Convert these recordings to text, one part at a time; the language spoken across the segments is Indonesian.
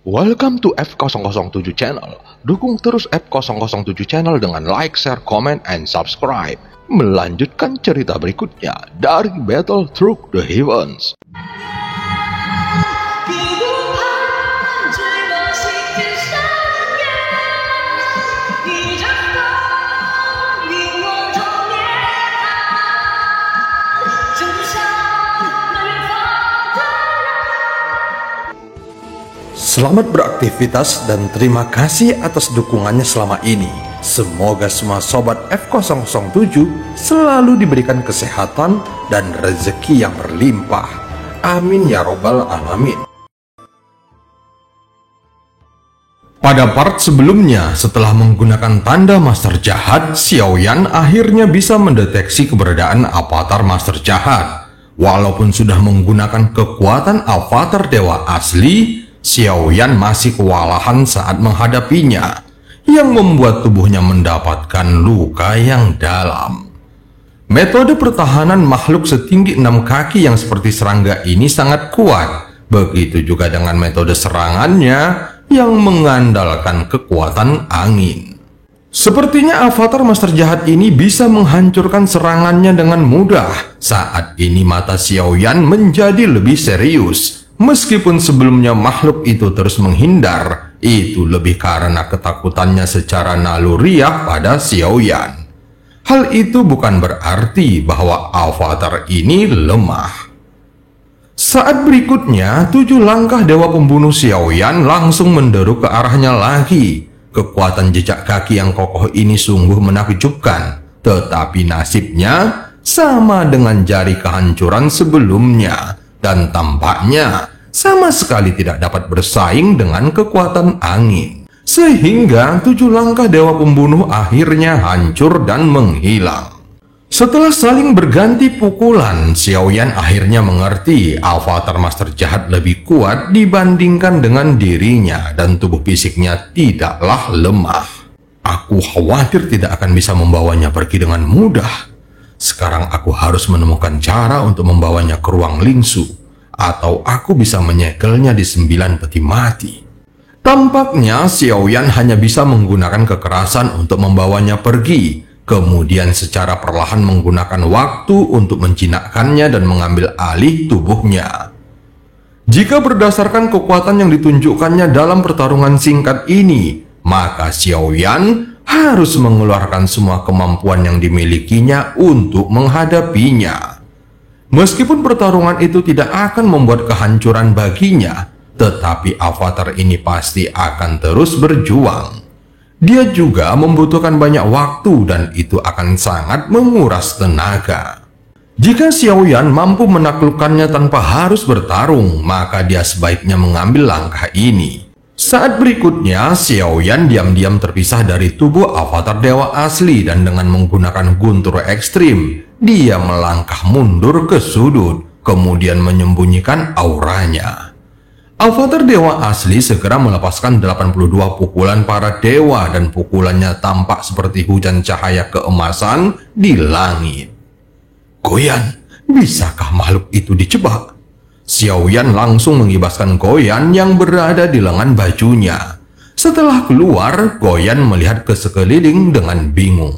Welcome to F007 Channel. Dukung terus F007 Channel dengan like, share, comment, and subscribe. Melanjutkan cerita berikutnya dari Battle Through the Heavens. Selamat beraktivitas dan terima kasih atas dukungannya selama ini. Semoga semua sobat F007 selalu diberikan kesehatan dan rezeki yang berlimpah. Amin ya robbal alamin. Pada part sebelumnya, setelah menggunakan tanda Master Jahat, Xiaoyan akhirnya bisa mendeteksi keberadaan avatar Master Jahat. Walaupun sudah menggunakan kekuatan avatar dewa asli, Xiaoyan masih kewalahan saat menghadapinya, yang membuat tubuhnya mendapatkan luka yang dalam. Metode pertahanan makhluk setinggi 6 kaki yang seperti serangga ini sangat kuat. Begitu juga dengan metode serangannya yang mengandalkan kekuatan angin. Sepertinya avatar Master Jahat ini bisa menghancurkan serangannya dengan mudah. Saat ini mata Xiaoyan menjadi lebih serius. Meskipun sebelumnya makhluk itu terus menghindar, itu lebih karena ketakutannya secara naluriah pada Xiaoyan. Hal itu bukan berarti bahwa avatar ini lemah. Saat berikutnya, 7 langkah dewa pembunuh Xiaoyan langsung menderu ke arahnya lagi. Kekuatan jejak kaki yang kokoh ini sungguh menakjubkan, tetapi nasibnya sama dengan jari kehancuran sebelumnya. Dan tampaknya sama sekali tidak dapat bersaing dengan kekuatan angin. Sehingga 7 langkah dewa pembunuh akhirnya hancur dan menghilang. Setelah saling berganti pukulan, Xiaoyan akhirnya mengerti avatar Master Jahat lebih kuat dibandingkan dengan dirinya dan tubuh fisiknya tidaklah lemah. Aku khawatir tidak akan bisa membawanya pergi dengan mudah. Sekarang aku harus menemukan cara untuk membawanya ke ruang lingsu, atau aku bisa menyekelnya di 9 peti mati. Tampaknya Xiaoyan hanya bisa menggunakan kekerasan untuk membawanya pergi, kemudian secara perlahan menggunakan waktu untuk menjinakkannya dan mengambil alih tubuhnya. Jika berdasarkan kekuatan yang ditunjukkannya dalam pertarungan singkat ini, maka Xiaoyan harus mengeluarkan semua kemampuan yang dimilikinya untuk menghadapinya. Meskipun pertarungan itu tidak akan membuat kehancuran baginya, tetapi avatar ini pasti akan terus berjuang. Dia juga membutuhkan banyak waktu dan itu akan sangat menguras tenaga. Jika Xiaoyan mampu menaklukkannya tanpa harus bertarung, maka dia sebaiknya mengambil langkah ini. Saat berikutnya, Xiaoyan diam-diam terpisah dari tubuh avatar dewa asli dan dengan menggunakan guntur ekstrim, dia melangkah mundur ke sudut, kemudian menyembunyikan auranya. Avatar dewa asli segera melepaskan 82 pukulan para dewa dan pukulannya tampak seperti hujan cahaya keemasan di langit. Goyan, bisakah makhluk itu dijebak? Xiaoyan langsung mengibaskan Goyan yang berada di lengan bajunya. Setelah keluar, Goyan melihat ke sekeliling dengan bingung.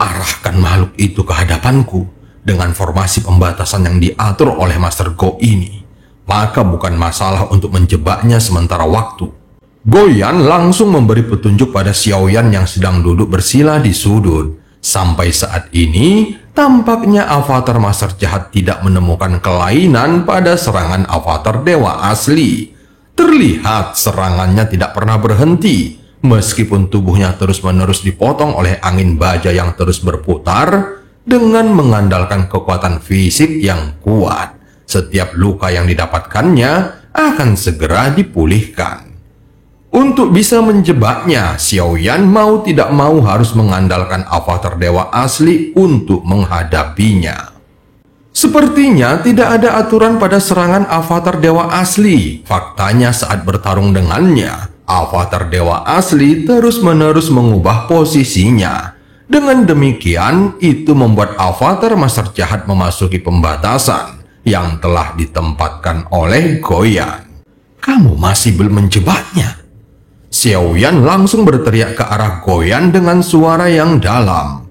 Arahkan makhluk itu ke hadapanku dengan formasi pembatasan yang diatur oleh Master Go ini. Maka bukan masalah untuk menjebaknya sementara waktu. Goyan langsung memberi petunjuk pada Xiaoyan yang sedang duduk bersila di sudut. Sampai saat ini, tampaknya avatar Master Jahat tidak menemukan kelainan pada serangan avatar dewa asli. Terlihat serangannya tidak pernah berhenti, meskipun tubuhnya terus-menerus dipotong oleh angin baja yang terus berputar dengan mengandalkan kekuatan fisik yang kuat. Setiap luka yang didapatkannya akan segera dipulihkan. Untuk bisa menjebaknya, Xiaoyan mau tidak mau harus mengandalkan avatar dewa asli untuk menghadapinya. Sepertinya tidak ada aturan pada serangan avatar dewa asli. Faktanya saat bertarung dengannya, avatar dewa asli terus-menerus mengubah posisinya. Dengan demikian, itu membuat avatar Master Jahat memasuki pembatasan yang telah ditempatkan oleh Goyan. kamu masih belum menjebaknya?" Xiaoyan langsung berteriak ke arah Goyan dengan suara yang dalam.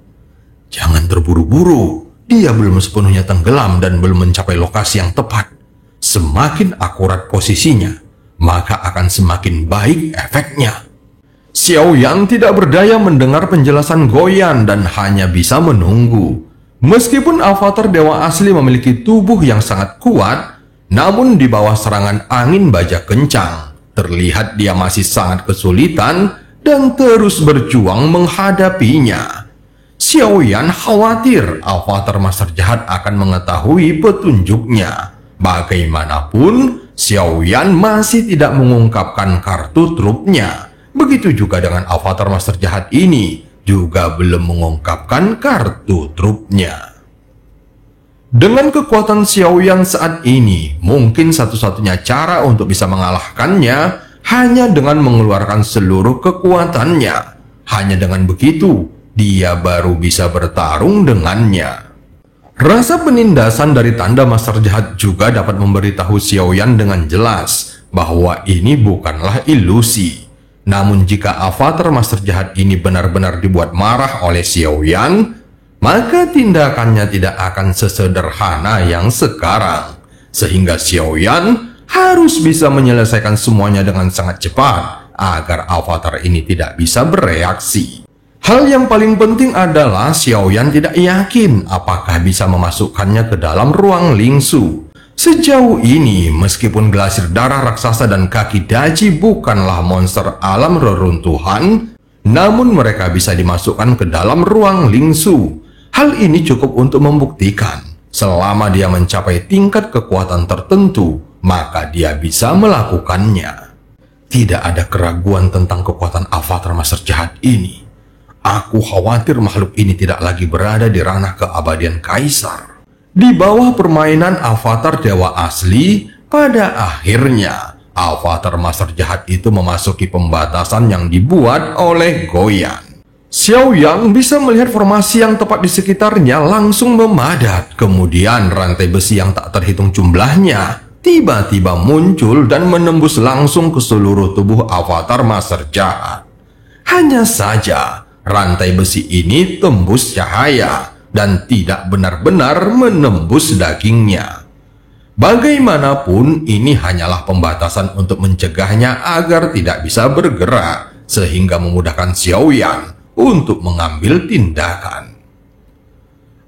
"Jangan terburu-buru, dia belum sepenuhnya tenggelam dan belum mencapai lokasi yang tepat. Semakin akurat posisinya, maka akan semakin baik efeknya." Xiaoyan tidak berdaya mendengar penjelasan Goyan dan hanya bisa menunggu. Meskipun avatar dewa asli memiliki tubuh yang sangat kuat, namun di bawah serangan angin bajak kencang, terlihat dia masih sangat kesulitan dan terus berjuang menghadapinya. Xiaoyan khawatir avatar master jahat akan mengetahui petunjuknya. Bagaimanapun, Xiaoyan masih tidak mengungkapkan kartu trupnya. Begitu juga dengan avatar master jahat ini, juga belum mengungkapkan kartu trupnya. Dengan kekuatan Xiaoyan saat ini, mungkin satu-satunya cara untuk bisa mengalahkannya hanya dengan mengeluarkan seluruh kekuatannya. Hanya dengan begitu, dia baru bisa bertarung dengannya. Rasa penindasan dari tanda master jahat juga dapat memberitahu Xiaoyan dengan jelas bahwa ini bukanlah ilusi. Namun jika avatar master jahat ini benar-benar dibuat marah oleh Xiaoyan, maka tindakannya tidak akan sesederhana yang sekarang. Sehingga Xiaoyan harus bisa menyelesaikan semuanya dengan sangat cepat agar avatar ini tidak bisa bereaksi. Hal yang paling penting adalah Xiaoyan tidak yakin apakah bisa memasukkannya ke dalam ruang lingsu. Sejauh ini, meskipun glasir darah raksasa dan kaki daji bukanlah monster alam reruntuhan, namun mereka bisa dimasukkan ke dalam ruang lingsu. Hal ini cukup untuk membuktikan, selama dia mencapai tingkat kekuatan tertentu, maka dia bisa melakukannya. Tidak ada keraguan tentang kekuatan avatar master jahat ini. Aku khawatir makhluk ini tidak lagi berada di ranah keabadian kaisar. Di bawah permainan avatar dewa asli, pada akhirnya avatar master jahat itu memasuki pembatasan yang dibuat oleh Goyan. Xiaoyan bisa melihat formasi yang tepat di sekitarnya langsung memadat. Kemudian rantai besi yang tak terhitung jumlahnya tiba-tiba muncul dan menembus langsung ke seluruh tubuh avatar master jahat. Hanya saja rantai besi ini tembus cahaya dan tidak benar-benar menembus dagingnya. Bagaimanapun, ini hanyalah pembatasan untuk mencegahnya agar tidak bisa bergerak, sehingga memudahkan Xiaoyan untuk mengambil tindakan.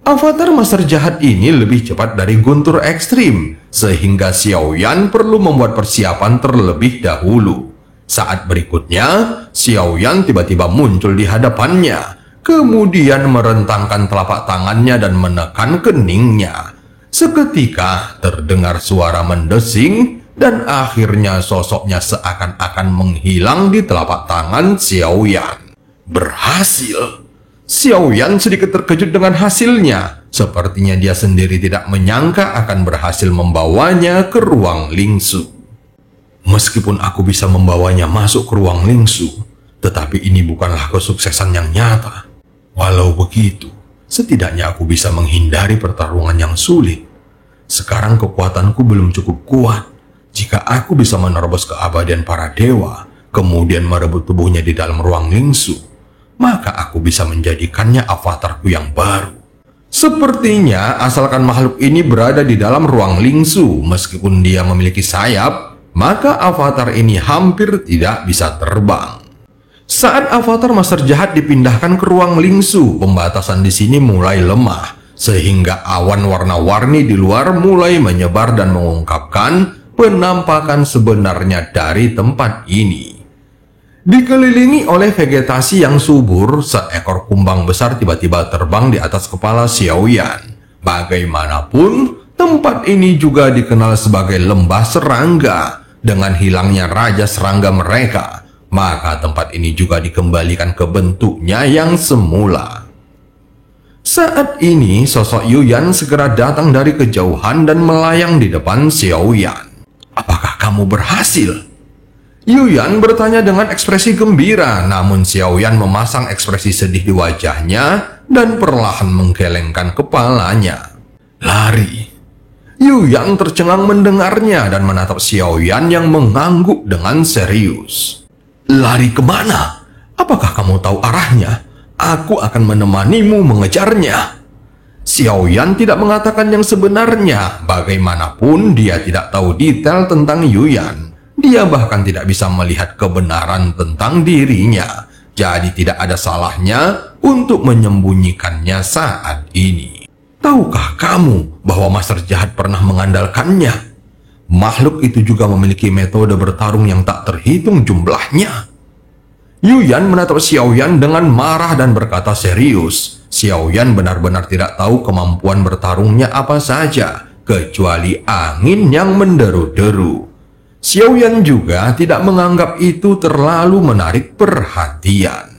Avatar master jahat ini lebih cepat dari guntur ekstrim, sehingga Xiaoyan perlu membuat persiapan terlebih dahulu. Saat berikutnya, Xiaoyan tiba-tiba muncul di hadapannya, kemudian merentangkan telapak tangannya dan menekan keningnya. Seketika terdengar suara mendesing dan akhirnya sosoknya seakan-akan menghilang di telapak tangan Xiaoyan. Berhasil! Xiaoyan sedikit terkejut dengan hasilnya. Sepertinya dia sendiri tidak menyangka akan berhasil membawanya ke ruang lingsu. Meskipun aku bisa membawanya masuk ke ruang lingsu, tetapi ini bukanlah kesuksesan yang nyata. Walau begitu, setidaknya aku bisa menghindari pertarungan yang sulit. Sekarang kekuatanku belum cukup kuat. Jika aku bisa menerobos keabadian para dewa, kemudian merebut tubuhnya di dalam ruang lingsu, maka aku bisa menjadikannya avatarku yang baru. Sepertinya asalkan makhluk ini berada di dalam ruang lingsu, meskipun dia memiliki sayap, maka avatar ini hampir tidak bisa terbang. Saat avatar master jahat dipindahkan ke ruang lingsu, pembatasan di sini mulai lemah, sehingga awan warna-warni di luar mulai menyebar dan mengungkapkan penampakan sebenarnya dari tempat ini. Dikelilingi oleh vegetasi yang subur, seekor kumbang besar tiba-tiba terbang di atas kepala Xiaoyan. Bagaimanapun, tempat ini juga dikenal sebagai lembah serangga. Dengan hilangnya raja serangga mereka, maka tempat ini juga dikembalikan ke bentuknya yang semula. Saat ini, sosok Yuyan segera datang dari kejauhan dan melayang di depan Xiaoyan. "Apakah kamu berhasil?" Yuyan bertanya dengan ekspresi gembira, namun Xiaoyan memasang ekspresi sedih di wajahnya dan perlahan menggelengkan kepalanya. "Lari." Yuyan tercengang mendengarnya dan menatap Xiaoyan yang mengangguk dengan serius. "Lari kemana? Apakah kamu tahu arahnya? Aku akan menemanimu mengejarnya." Xiaoyan tidak mengatakan yang sebenarnya. Bagaimanapun dia tidak tahu detail tentang Yuyan. Dia bahkan tidak bisa melihat kebenaran tentang dirinya. Jadi tidak ada salahnya untuk menyembunyikannya saat ini. Tahukah kamu bahwa Master Jahat pernah mengandalkannya? Makhluk itu juga memiliki metode bertarung yang tak terhitung jumlahnya. Yuyan menatap Xiaoyan dengan marah dan berkata serius. Xiaoyan benar-benar tidak tahu kemampuan bertarungnya apa saja, kecuali angin yang menderu-deru. Xiaoyan juga tidak menganggap itu terlalu menarik perhatian.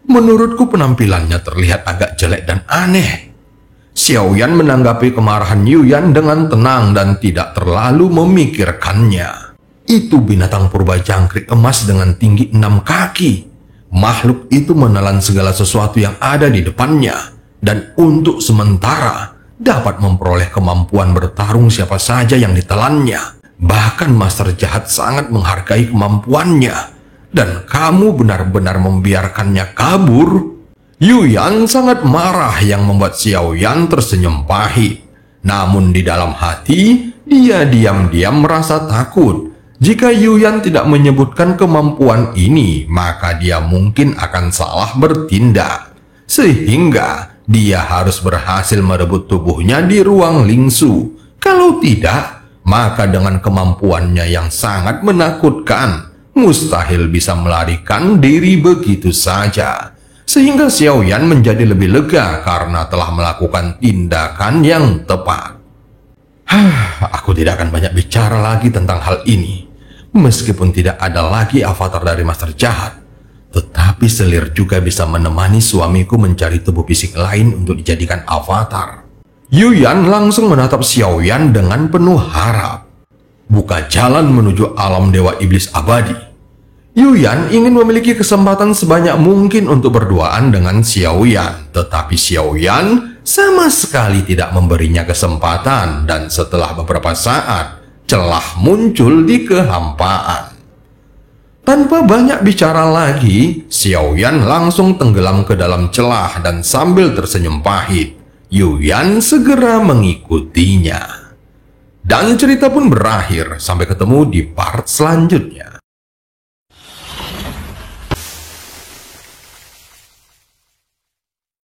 "Menurutku penampilannya terlihat agak jelek dan aneh." Xiaoyan menanggapi kemarahan Yuyan dengan tenang dan tidak terlalu memikirkannya. "Itu binatang purba jangkrik emas dengan tinggi 6 kaki. Makhluk itu menelan segala sesuatu yang ada di depannya, dan untuk sementara dapat memperoleh kemampuan bertarung siapa saja yang ditelannya. Bahkan Master Jahat sangat menghargai kemampuannya, dan kamu benar-benar membiarkannya kabur." Yuyan sangat marah yang membuat Xiaoyan tersenyum pahit. Namun di dalam hati, dia diam-diam merasa takut. Jika Yuyan tidak menyebutkan kemampuan ini, maka dia mungkin akan salah bertindak. Sehingga dia harus berhasil merebut tubuhnya di ruang lingsu. Kalau tidak, maka dengan kemampuannya yang sangat menakutkan, mustahil bisa melarikan diri begitu saja. Sehingga Xiaoyan menjadi lebih lega karena telah melakukan tindakan yang tepat. Aku tidak akan banyak bicara lagi tentang hal ini. Meskipun tidak ada lagi avatar dari Master Jahat, tetapi selir juga bisa menemani suamiku mencari tubuh fisik lain untuk dijadikan avatar. Yuyan langsung menatap Xiaoyan dengan penuh harap. Buka jalan menuju alam Dewa Iblis Abadi. Yuyan ingin memiliki kesempatan sebanyak mungkin untuk berduaan dengan Xiaoyan, tetapi Xiaoyan sama sekali tidak memberinya kesempatan, dan setelah beberapa saat, celah muncul di kehampaan. Tanpa banyak bicara lagi, Xiaoyan langsung tenggelam ke dalam celah dan sambil tersenyum pahit, Yuyan segera mengikutinya. Dan cerita pun berakhir. Sampai ketemu di part selanjutnya.